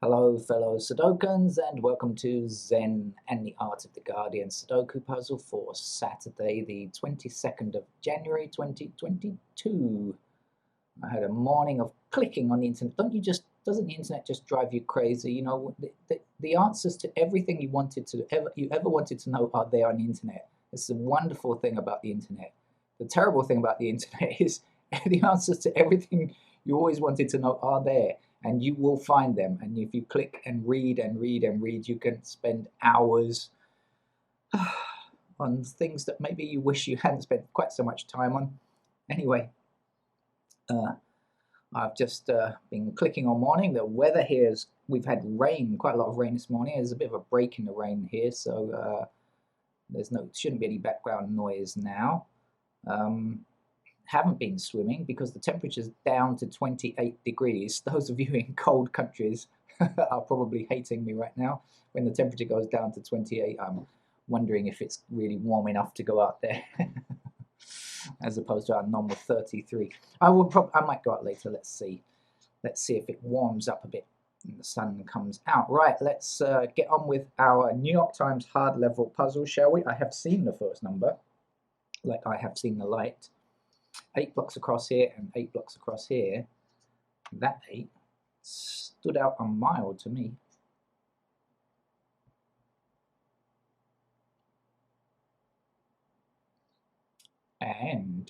Hello, fellow Sudokans, and welcome to Zen and the Art of the Guardian Sudoku puzzle for Saturday, the 22nd of January 2022. I had a morning of clicking on the internet. Doesn't the internet just drive you crazy? You know, the answers to everything you ever wanted to know are there on the internet. It's the wonderful thing about the internet. The terrible thing about the internet is the answers to everything you always wanted to know are there, and you will find them. And if you click and read and read and read, you can spend hours on things that maybe you wish you hadn't spent quite so much time on. Anyway, uh, I've just been clicking on morning. The weather here is, we've had rain, quite a lot of rain this morning. There's a bit of a break in the rain here, so shouldn't be any background noise now. Haven't been swimming because the temperature's down to 28 degrees. Those of you in cold countries are probably hating me right now. When the temperature goes down to 28, I'm wondering if it's really warm enough to go out there. As opposed to our normal 33. I might go out later. Let's see if it warms up a bit and the sun comes out. Right, let's get on with our New York Times hard level puzzle, shall we? I have seen the first number, like I have seen the light. 8 blocks across here and 8 blocks across here. That 8 stood out a mile to me. And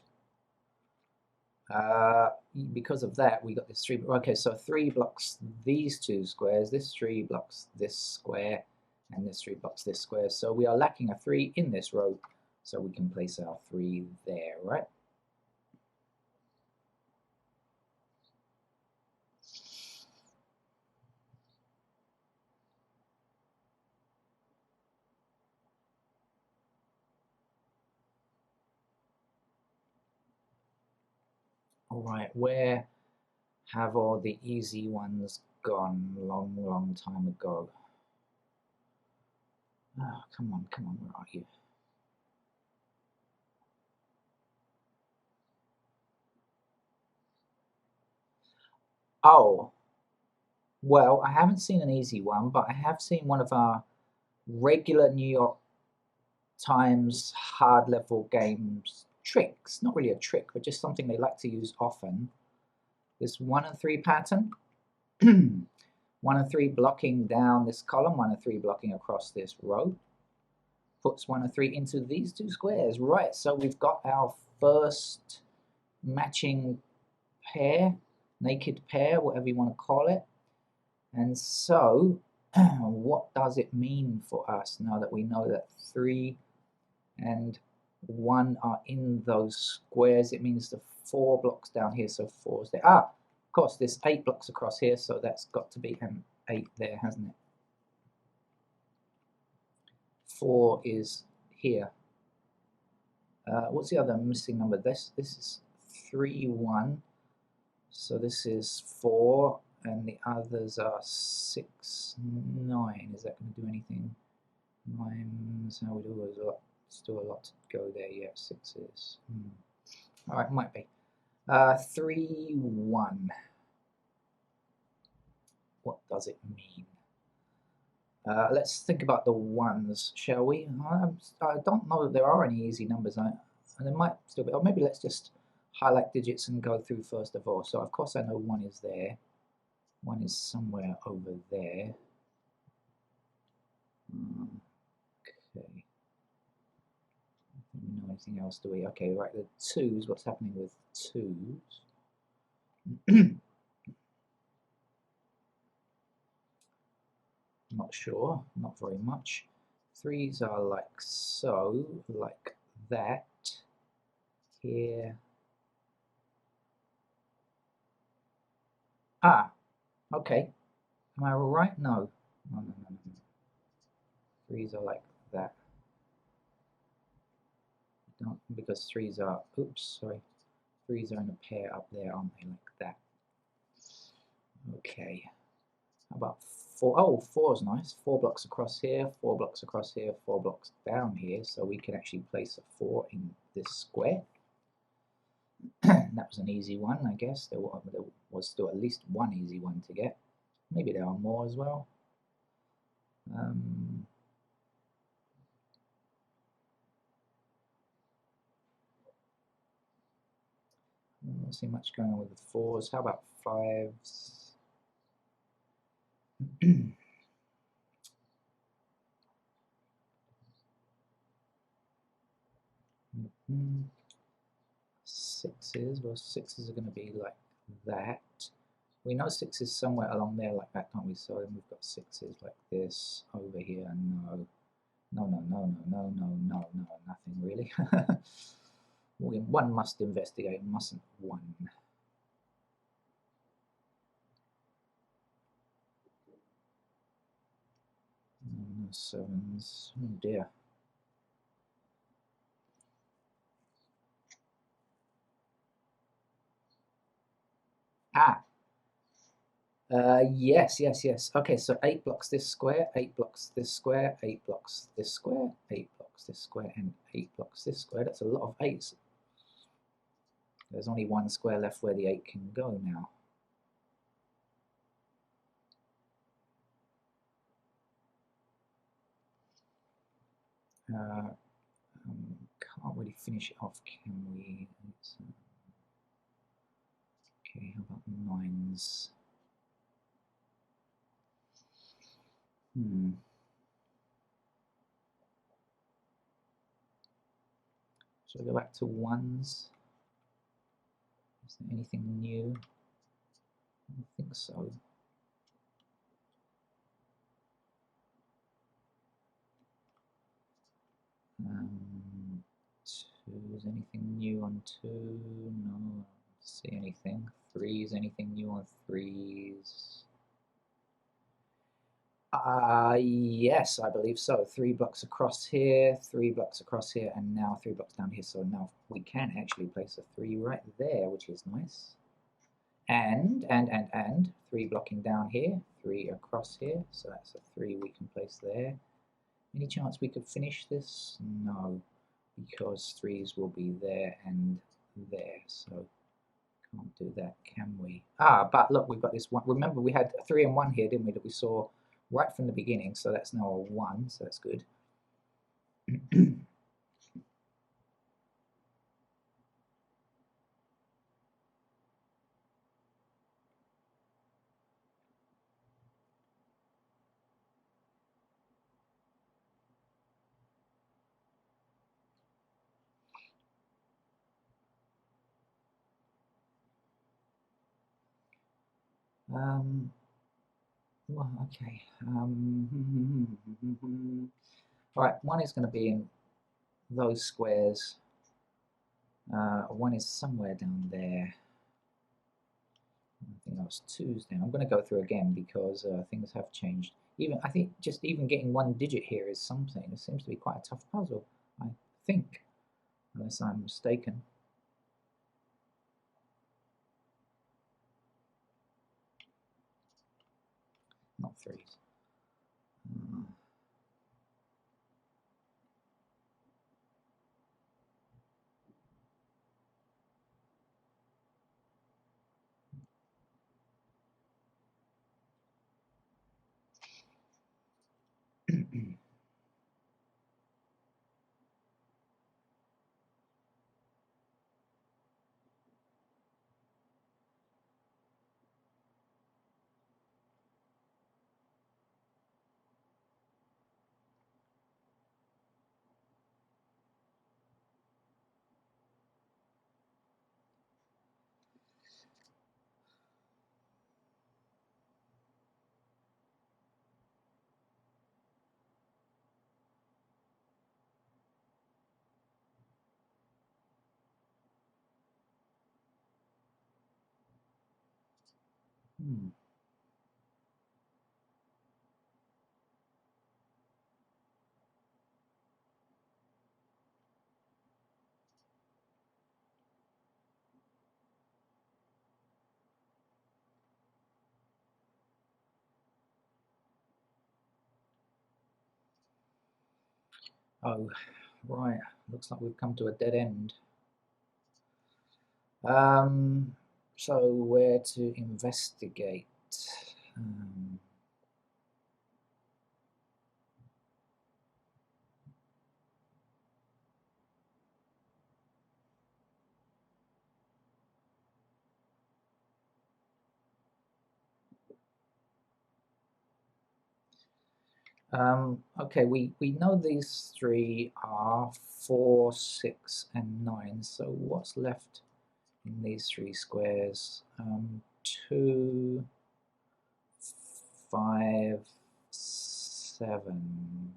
because of that, we got this 3. Okay, so 3 blocks these 2 squares, this 3 blocks this square, and this 3 blocks this square. So we are lacking a 3 in this row, so we can place our 3 there, right? All right, where have all the easy ones gone? Long time ago. Oh, come on, where are you? Oh, well, I haven't seen an easy one, but I have seen one of our regular New York Times hard level games tricks. Not really a trick, but just something they like to use often. This 1 and 3 pattern. 1 and 3 blocking down this column, 1 and 3 blocking across this row. Puts 1 and 3 into these 2 squares. Right, so we've got our first matching pair, naked pair, whatever you want to call it. And so, what does it mean for us now that we know that 3 and 1 are in those squares? It means the 4 blocks down here, so 4 is there. Ah, of course, there's 8 blocks across here, so that's got to be an 8 there, hasn't it? 4 is here. What's the other missing number? This is 3, 1. So this is 4, and the others are 6, 9. Is that going to do anything? 9's how we do a lot. Still a lot to go there. Yeah, 6's. All right, might be. 3, 1. What does it mean? Let's think about the 1's, shall we? I don't know that there are any easy numbers. And there might still be. Or maybe let's just highlight digits and go through first of all. So of course I know 1 is there. 1 is somewhere over there. Okay. Don't know anything else, do we? Okay, right, the 2's, what's happening with 2's? Not sure, not very much. 3's are like so, like that. Here. Ah, okay. Am I right? No. No. 3's are like that. Don't, because 3's are, oops, sorry. 3's are in a pair up there, aren't they? Like that. Okay. How about 4? Oh, 4's nice. 4 blocks across here, 4 blocks across here, 4 blocks down here. So we can actually place a 4 in this square. That was an easy one, I guess. There was still at least one easy one to get. Maybe there are more as well. I don't see much going on with the 4s. How about 5s? Sixes, well, 6s are going to be like that. We know 6s somewhere along there like that, can't we? So then we've got 6s like this over here. No, no, no, no, no, no, no, no, no, nothing really. One must investigate, mustn't one? No 7s. Oh dear. Ah, yes, yes, yes. Okay, so 8 blocks this square, 8 blocks this square, 8 blocks this square, 8 blocks this square, and 8 blocks this square. That's a lot of 8s. There's only one square left where the 8 can go now. Can't really finish it off, can we? Okay, how about 9s? Shall I go back to 1s? Is there anything new? I don't think so. Twos, anything new on 2? No, I don't see anything. 3s, anything new on 3s? Yes, I believe so. 3 blocks across here, 3 blocks across here, and now 3 blocks down here. So now we can actually place a 3 right there, which is nice. And 3 blocking down here, 3 across here. So that's a 3 we can place there. Any chance we could finish this? No, because 3s will be there and there. So can't do that, can we? But look, we've got this one. Remember, we had a 3 and 1 here, didn't we, that we saw right from the beginning. So that's now a 1, so that's good. Well, okay. All right, 1 is going to be in those squares. 1 is somewhere down there. I think that was 2's then. I'm going to go through again because things have changed. I think just even getting 1 digit here is something. It seems to be quite a tough puzzle, I think, unless I'm mistaken. Not 3's. Oh, right. Looks like we've come to a dead end. So where to investigate? Okay, we know these three are 4, 6, and 9. So what's left in these three squares? 2, 5, 7.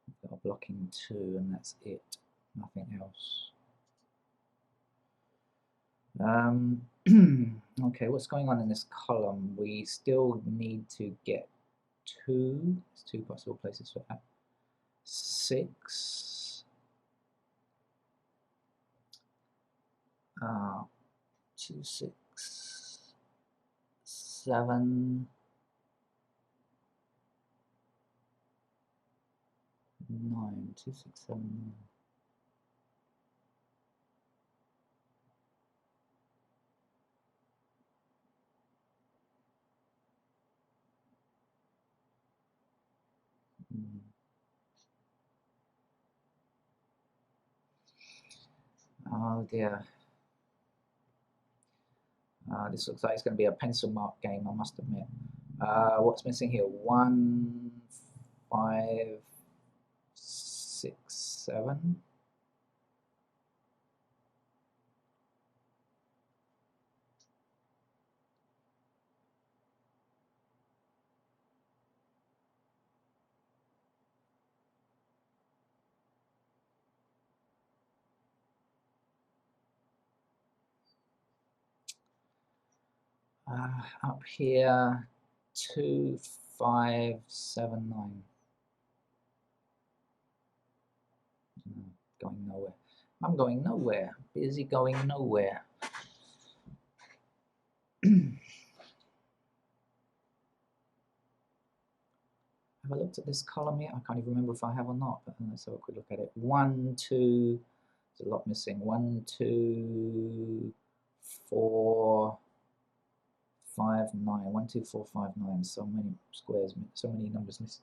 We've got a blocking 2, and that's it. Nothing else. Okay, what's going on in this column? We still need to get 2. There's 2 possible places for that. 6. 2, 6, 7, 9. 2, 6, 7, 9. Oh dear. This looks like it's going to be a pencil mark game, I must admit. What's missing here? 1, 5, 6, 7. Up here, 2, 5, 7, 9. Going nowhere. I'm going nowhere. Busy going nowhere. Have I looked at this column yet? I can't even remember if I have or not, but let's have a quick look at it. 1, 2, there's a lot missing. 1, 2, 4, 5, 9. 1, 2, 4, 5, 9. So many squares, so many numbers missing.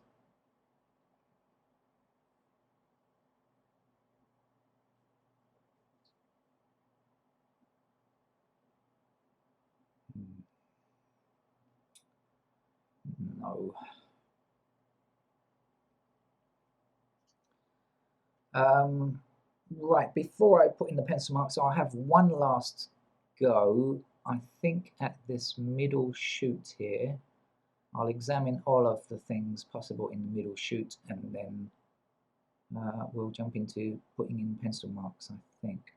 No. Right, before I put in the pencil marks, I'll have one last go. I think at this middle shoot here, I'll examine all of the things possible in the middle shoot, and then we'll jump into putting in pencil marks, I think.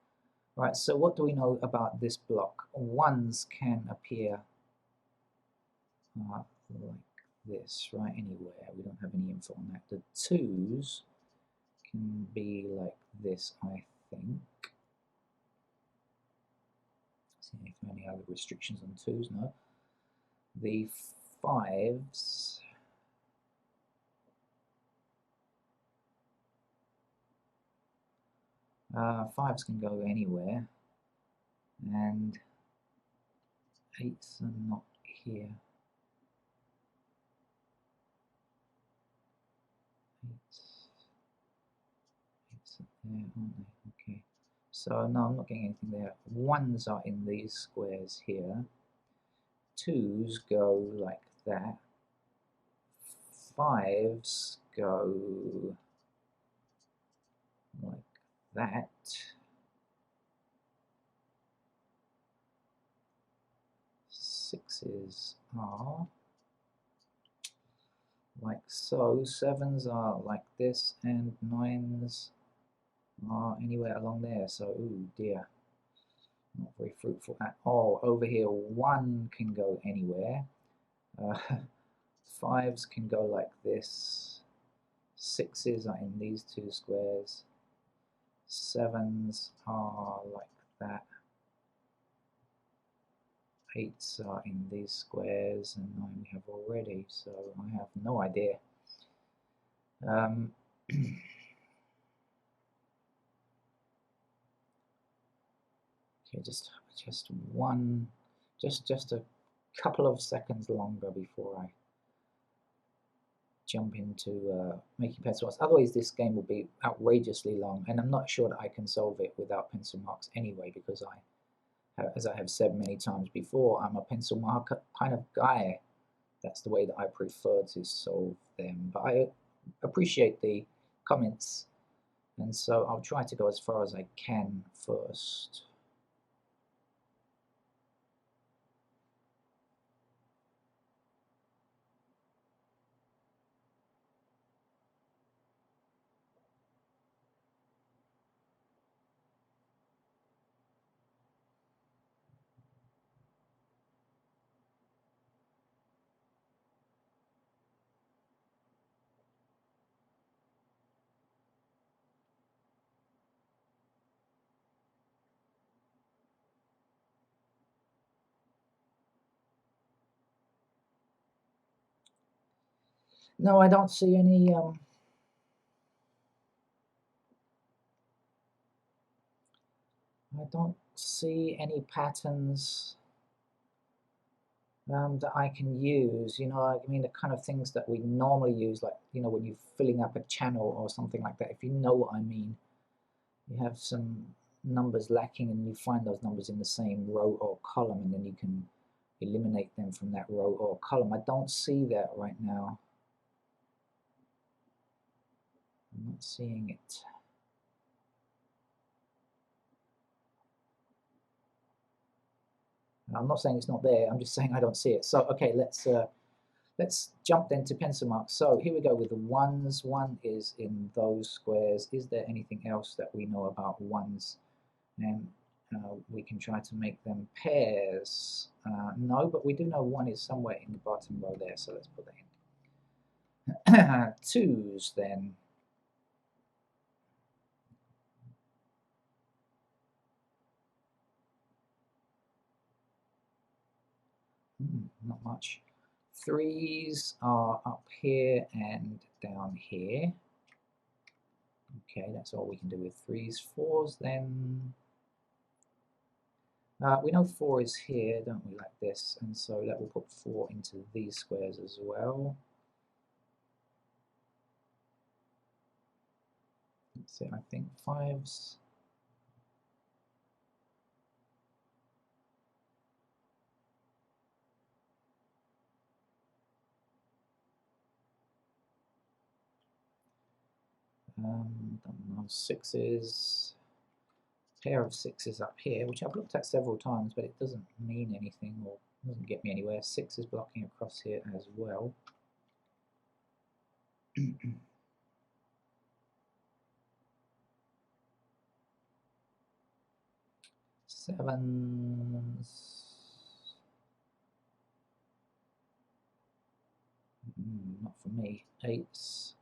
Right, so what do we know about this block? 1s can appear like this, right, anywhere. We don't have any info on that. The 2s can be like this, I think. See if there are any other restrictions on 2s. No. The 5s, fives can go anywhere, and 8s are not here. 8s are there, aren't they? Okay. So no, I'm not getting anything there. 1s are in these squares here. 2s go like that. 5s go like that. 6s are like so. 7s are like this, and 9s are anywhere along there. So, ooh dear, not very fruitful at all. Over here, 1 can go anywhere. 5s can go like this. 6s are in these 2 squares. 7s are like that. 8s are in these squares, and 9 we have already, so I have no idea. Okay, just one, just a couple of seconds longer before I jump into making pencil marks. Otherwise, this game will be outrageously long, and I'm not sure that I can solve it without pencil marks anyway, because as I have said many times before, I'm a pencil marker kind of guy. That's the way that I prefer to solve them. But I appreciate the comments, and so I'll try to go as far as I can first. No, I don't see any I don't see any patterns that I can use. You know, I mean, the kind of things that we normally use, like, you know, when you're filling up a channel or something like that, if you know what I mean. You have some numbers lacking and you find those numbers in the same row or column, and then you can eliminate them from that row or column. I don't see that right now. I'm not seeing it. I'm not saying it's not there, I'm just saying I don't see it. So, okay, let's jump then to pencil marks. So here we go with the ones. One is in those squares. Is there anything else that we know about ones? And we can try to make them pairs. No, but we do know one is somewhere in the bottom row there, so let's put that in. Twos then. Not much. Threes are up here and down here. Okay, that's all we can do with threes. Fours then. We know 4 is here, don't we, like this, and so that will put 4 into these squares as well. Let's see, I think 5s. Don't know, 6s. Pair of 6s up here, which I've looked at several times, but it doesn't mean anything or doesn't get me anywhere. 6 is blocking across here as well. Sevens. Not for me. 8s.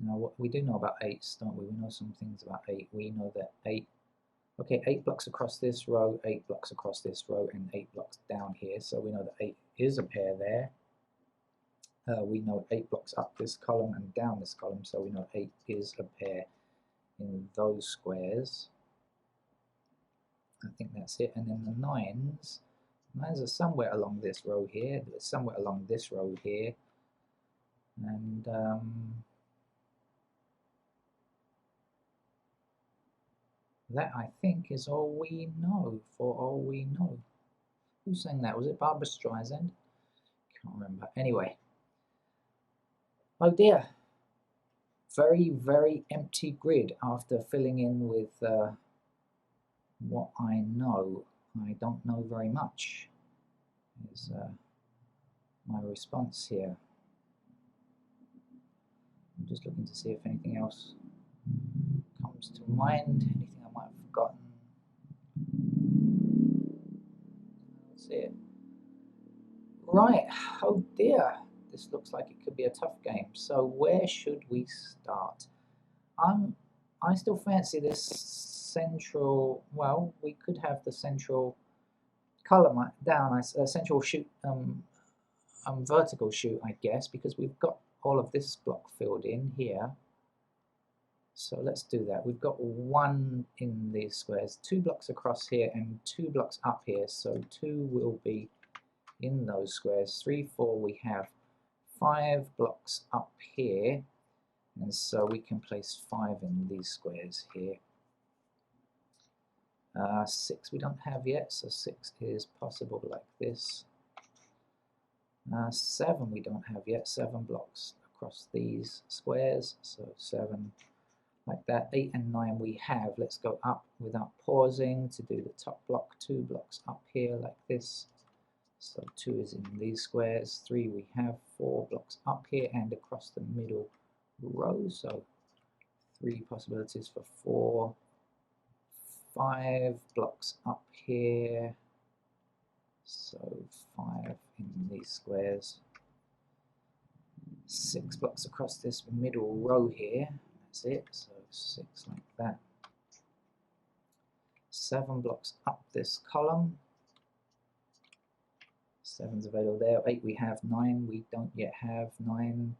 Now, what we do know about 8s, don't we? We know some things about 8. We know that 8. Okay, 8 blocks across this row, 8 blocks across this row, and 8 blocks down here. So we know that 8 is a pair there. We know 8 blocks up this column and down this column, so we know 8 is a pair in those squares. I think that's it. And then the 9s. 9s are somewhere along this row here, somewhere along this row here. And that, I think, is all we know for all we know. Who sang that? Was it Barbara Streisand? Can't remember. Anyway. Oh dear. Very, very empty grid after filling in with what I know. I don't know very much is my response here. I'm just looking to see if anything else comes to mind, anything I might have forgotten. Let's see it. Right, oh dear, this looks like it could be a tough game. So where should we start? I still fancy this central, well, we could have the central column down, central shoot, vertical shoot, I guess, because we've got all of this block filled in here. So let's do that. We've got 1 in these squares, 2 blocks across here and 2 blocks up here. So 2 will be in those squares. 3, 4, we have 5 blocks up here, and so we can place 5 in these squares here. 6 we don't have yet, so 6 is possible like this. 7 we don't have yet, 7 blocks across these squares, so 7 like that. 8 and 9 we have. Let's go up without pausing to do the top block. 2 blocks up here like this, so 2 is in these squares. 3 we have. 4 blocks up here and across the middle row, so 3 possibilities for 4. 5 blocks up here, so 5 in these squares. 6 blocks across this middle row here, that's it, so 6 like that. 7 blocks up this column, 7's available there. 8 we have. 9 we don't yet have. 9,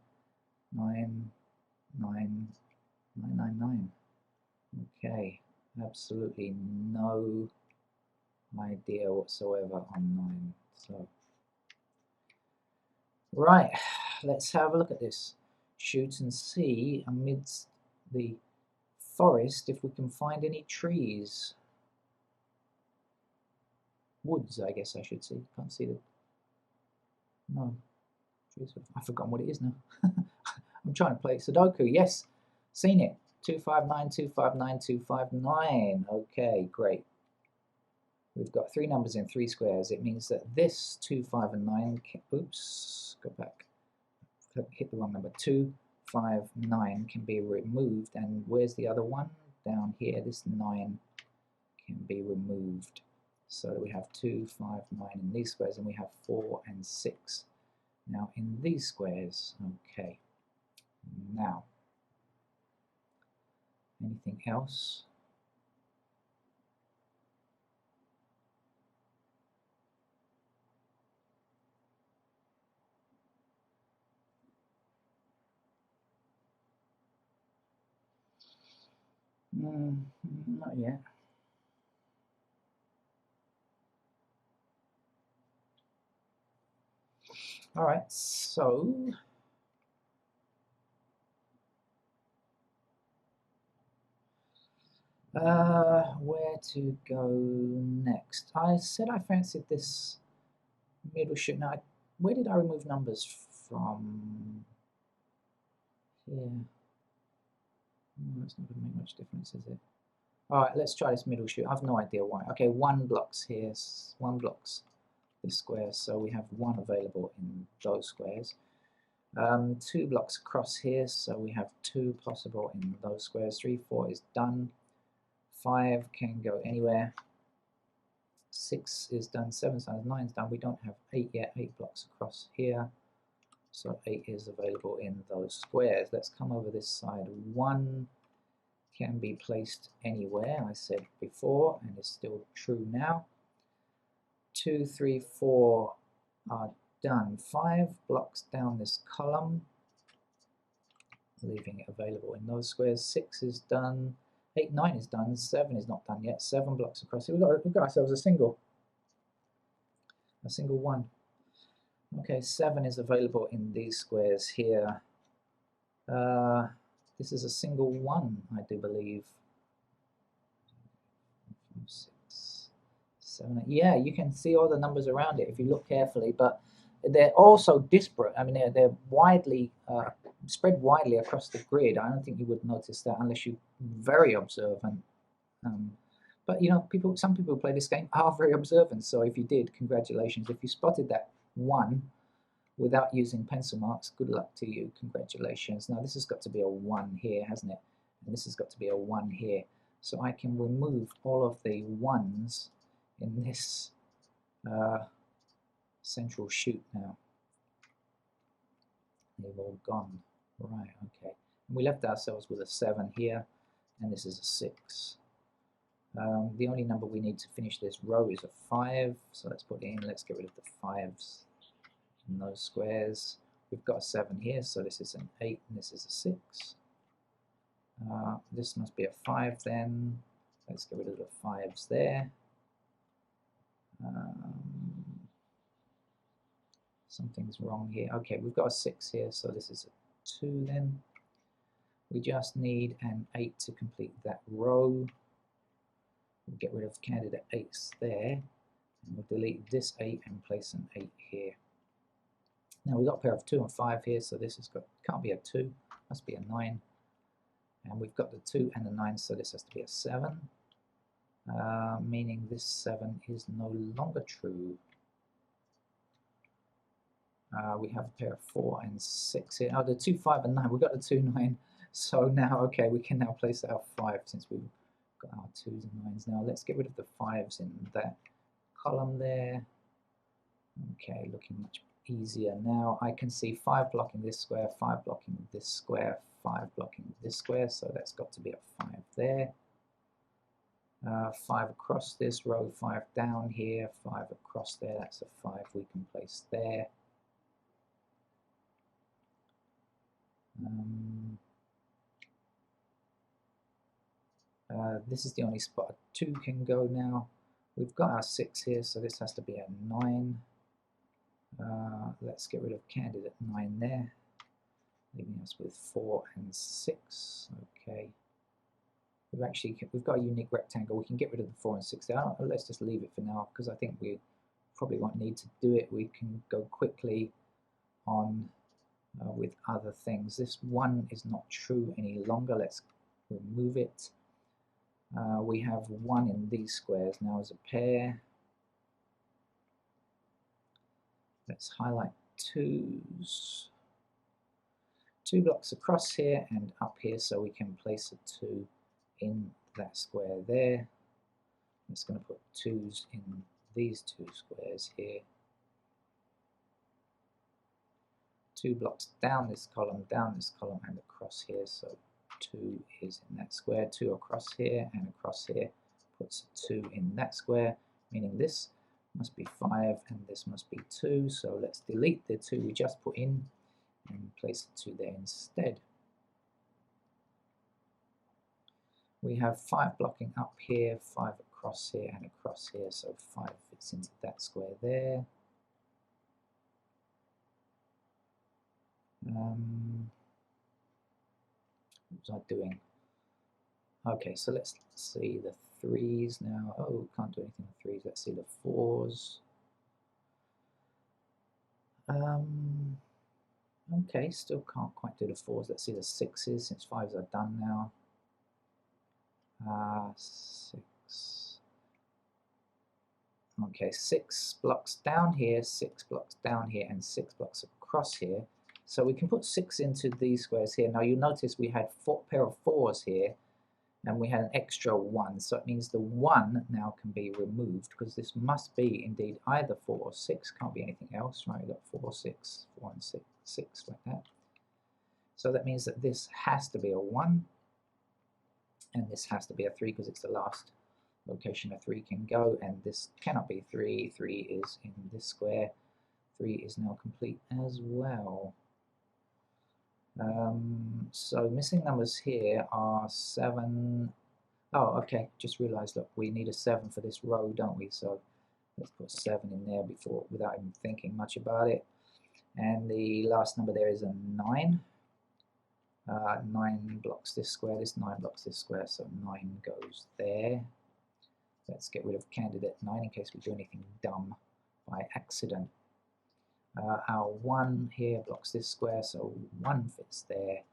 9, 9, 9, 9, 9. Okay, absolutely no idea whatsoever on 9. So, right, let's have a look at this. Shoot and see amidst the forest if we can find any trees. Woods, I guess I should see. Can't see them. No. Trees. I've forgotten what it is now. I'm trying to play Sudoku. Yes, seen it. 259, 259, 259. Okay, great. We've got 3 numbers in 3 squares. It means that this 2, 5, and 9 can, oops, go back. Hit the wrong number. 2, 5, 9 can be removed. And where's the other one? Down here. This 9 can be removed. So we have 2, 5, 9 in these squares, and we have 4 and 6 now in these squares. Okay. Now, anything else? Not yet. All right, so where to go next? I said I fancied this middle shoot. Now, where did I remove numbers from? Here. That's not going to make much difference, is it? All right, let's try this middle shoot. I've no idea why. Okay, 1 blocks here, 1 blocks this square, so we have 1 available in those squares. 2 blocks across here, so we have 2 possible in those squares. 3, 4 is done. 5 can go anywhere. 6 is done. 7 is done. 9 is done. We don't have 8 yet. 8 blocks across here, so 8 is available in those squares. Let's come over this side. 1 can be placed anywhere, I said before, and is still true now. 2, 3, 4 are done. 5 blocks down this column, leaving it available in those squares. 6 is done. 8, 9 is done. 7 is not done yet. 7 blocks across here. We've got ourselves a single 1. Okay, 7 is available in these squares here. This is a single 1, I do believe. 6, 7, 8. Yeah, you can see all the numbers around it if you look carefully, but they're also disparate. I mean, they're widely spread widely across the grid. I don't think you would notice that unless you're very observant. But you know, some people who play this game are very observant. So if you did, congratulations. If you spotted that 1 without using pencil marks, good luck to you. Congratulations. Now this has got to be a 1 here, hasn't it? And this has got to be a 1 here. So I can remove all of the 1s in this central shoot now. They've all gone. Right, okay. And we left ourselves with a 7 here, and this is a 6. The only number we need to finish this row is a 5, so let's put it in. Let's get rid of the 5s in those squares. We've got a 7 here, so this is an 8 and this is a 6. This must be a 5 then. Let's get rid of the 5s there. Something's wrong here. Okay, we've got a 6 here, so this is a 2 then. We just need an 8 to complete that row. We'll get rid of candidate 8s there. And we'll delete this 8 and place an 8 here. Now we've got a pair of 2 and 5 here, so this has got, can't be a 2, must be a 9. And we've got the 2 and the 9, so this has to be a 7. Meaning this 7 is no longer true. We have a pair of 4 and 6 here. Oh, the 2, 5 and 9. We've got the 2, 9. So now, okay, we can now place our 5 since we've got our 2s and 9s. Now let's get rid of the 5s in that column there. Okay, looking much easier now. I can see 5 blocking this square, 5 blocking this square, 5 blocking this square. So that's got to be a 5 there. 5 across this row, 5 down here, 5 across there. That's a 5 we can place there. This is the only spot a 2 can go now. We've got our 6 here, so this has to be a 9. Let's get rid of candidate 9 there, leaving us with 4 and 6. Okay. We've got a unique rectangle. We can get rid of the 4 and 6 there. Let's just leave it for now because I think we probably won't need to do it. We can go quickly on with other things. This 1 is not true any longer. Let's remove it. We have 1 in these squares now as a pair. Let's highlight 2s. 2 blocks across here and up here, so we can place a 2 in that square there. I'm just going to put 2s in these 2 squares here. 2 blocks down this column, and across here, so 2 is in that square, 2 across here and across here, puts a 2 in that square, meaning this must be 5 and this must be 2, so let's delete the 2 we just put in and place the 2 there instead. We have 5 blocking up here, 5 across here and across here, so 5 fits into that square there. What was I doing? Okay, so let's see the 3s now. Oh, can't do anything with 3s. Let's see the 4s. Okay, still can't quite do the 4s. Let's see the 6s, since 5s are done now. 6. Okay, 6 blocks down here, 6 blocks down here, and 6 blocks across here. So we can put 6 into these squares here. Now you'll notice we had a pair of 4s here, and we had an extra 1. So it means the 1 now can be removed, because this must be indeed either 4 or 6. Can't be anything else, right? We've got 4, 6, 4 and 6, 6 like that. So that means that this has to be a 1, and this has to be a 3 because it's the last location a 3 can go, and this cannot be 3. 3 is in this square. 3 is now complete as well. So missing numbers here are 7. Oh, okay, just realized, look, we need a 7 for this row, don't we? So let's put 7 in there without even thinking much about it. And the last number there is a 9. 9 blocks this square, this 9 blocks this square, so 9 goes there. Let's get rid of candidate 9 in case we do anything dumb by accident. Our 1 here blocks this square, so 1 fits there.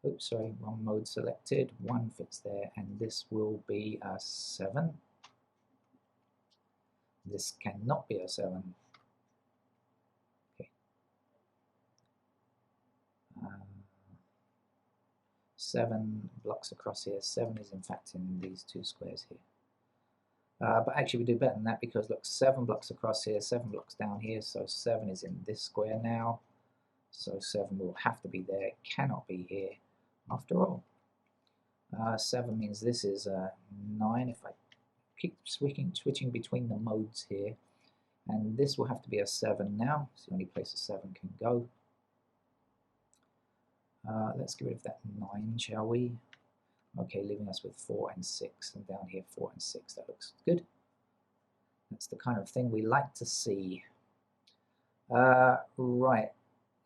Oops, sorry, wrong mode selected. 1 fits there, and this will be a 7. This cannot be a 7. Okay. 7 blocks across here. 7 is in fact in these 2 squares here. But actually we do better than that, because look, 7 blocks across here, 7 blocks down here, so 7 is in this square now. So 7 will have to be there, it cannot be here after all. 7 means this is 9 if I keep switching between the modes here. And this will have to be a 7 now, it's the only place a 7 can go. Let's get rid of that 9, shall we? Okay, leaving us with 4 and 6, and down here 4 and 6. That looks good. That's the kind of thing we like to see. Right.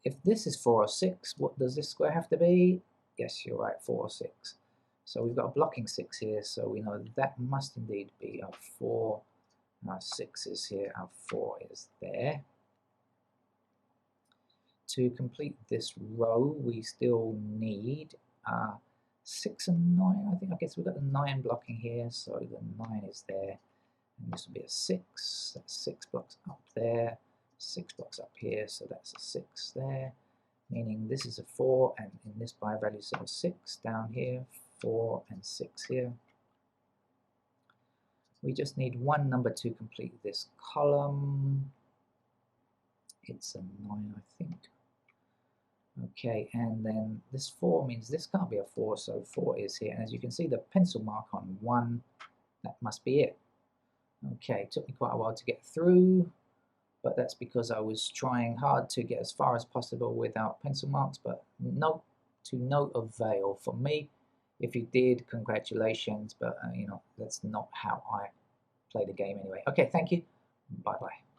If this is 4 or 6, what does this square have to be? Yes, you're right, 4 or 6. So we've got a blocking 6 here, so we know that must indeed be our 4. Our 6 is here, our 4 is there. To complete this row, we still need 6 and 9. I guess we've got the 9 blocking here, so the 9 is there. And this will be a 6. That's 6 blocks up there. 6 blocks up here, so that's a 6 there. Meaning this is a 4, and in this by value set of 6 down here, 4 and 6 here. We just need one number to complete this column. It's a 9, I think. Okay, and then this 4 means this can't be a 4, so 4 is here. And as you can see, the pencil mark on 1, that must be it. Okay, it took me quite a while to get through, but that's because I was trying hard to get as far as possible without pencil marks, but to no avail for me. If you did, congratulations, but you know, that's not how I play the game anyway. Okay, thank you. Bye-bye.